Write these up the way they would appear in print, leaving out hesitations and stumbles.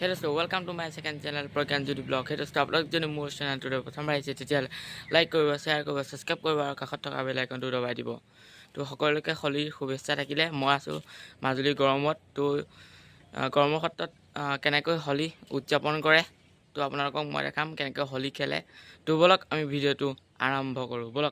Hey dosto, welcome to my second channel Pragyanjali Blog. Hey dosto, আপোনালোক যদি মোৰ চেনেলটো প্ৰথম আহিছে তেতিয়াহ'লে লাইক কৰিব, শ্বেয়াৰ কৰিব, ছাবস্ক্ৰাইব কৰিব আৰু কাষত থকা বেল আইকনটো দবাই দিব। তো সকলোকে হোলীৰ শুভেচ্ছা থাকিলে। মই আছোঁ মাজুলী গৰমত। তো গৰমৰ ক্ষেত্ৰত কেনেকৈ হোলী উদযাপন কৰে তো আপোনালোকক মই দেখাম কেনেকৈ হোলী খেলে। তো বলক আমি ভিডিঅ'টো আৰম্ভ কৰোঁ। বলক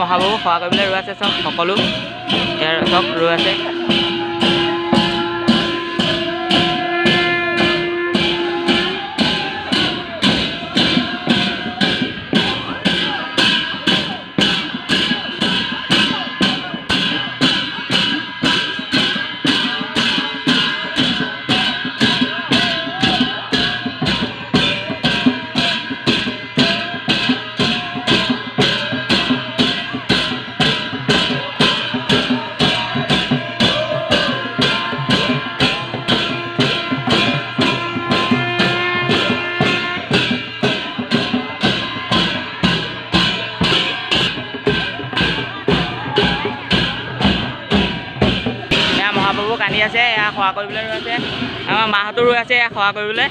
মহাবাবু সেৱা কৰিবলৈ ৰৈ আছে। চব সকলো ইয়াৰ চব ৰৈ আছে। মহাবাবু কান্দি আছে, এয়া সেৱা কৰিবলৈ ৰৈ আছে। আমাৰ মাহঁতো ৰৈ আছে এয়া সেৱা কৰিবলৈ।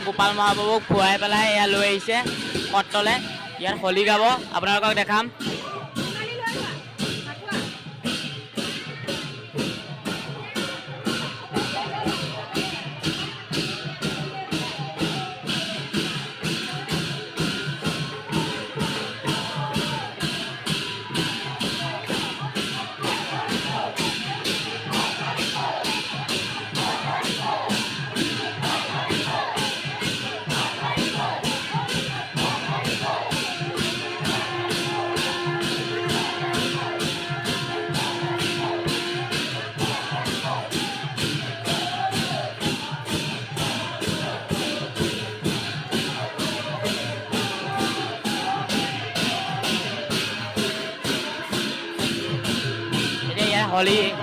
গোপাল মহাবাবুক খুৱাই পেলাই এয়া লৈ আহিছে সত্ৰলৈ। ইয়াত হোলী গাব, আপোনালোকক দেখাম।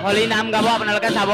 হোলী নাম গাব, আপোনালোকে চাব।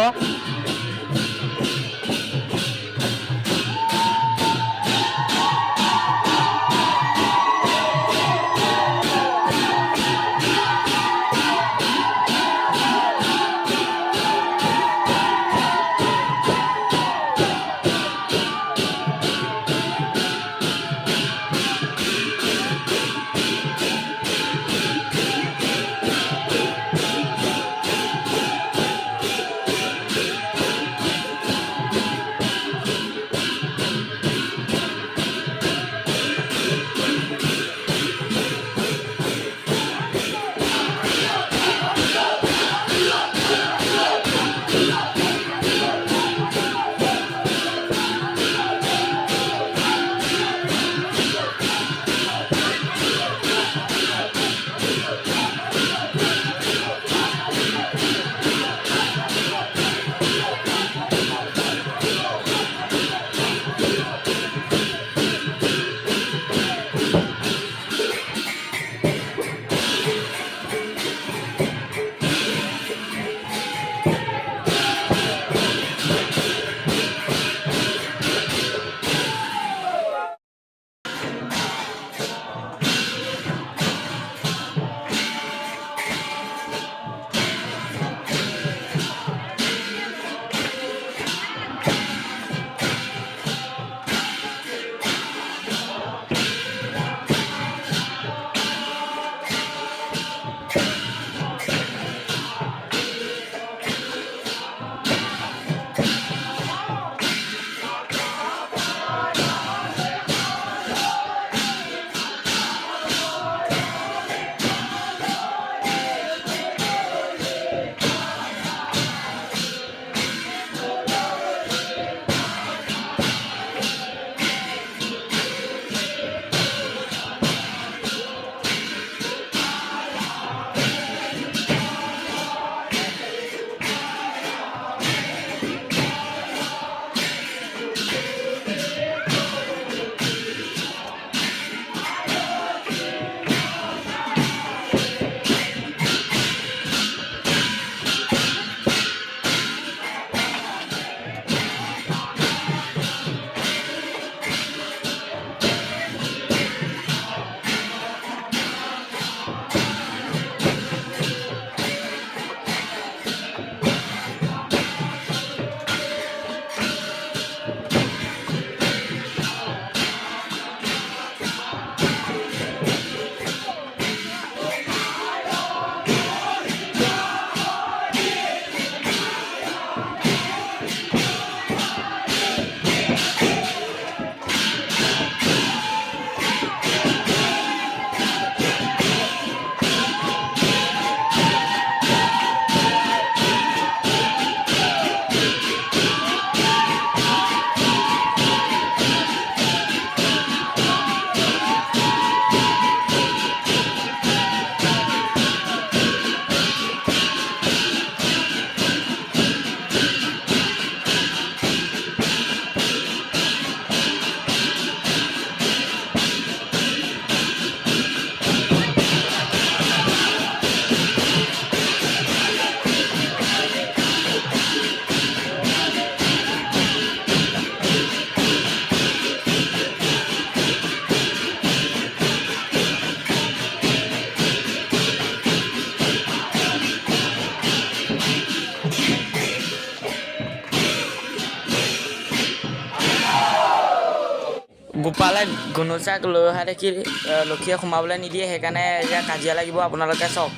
গোপালে গুণোচাক লৈ অহা দেখি লক্ষীয়ে সোমাবলৈ নিদিয়ে সেইকাৰণে এতিয়া কাজিয়া লাগিব আপোনালোকে চাওক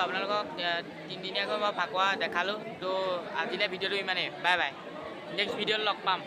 আপোনালোকক তিনিদিনীয়াকৈ মই ফাকুৱা দেখালোঁ তো আজিলৈ ভিডিঅ'টো ইমানেই বাই বাই নেক্সট ভিডিঅ'ত লগ পাম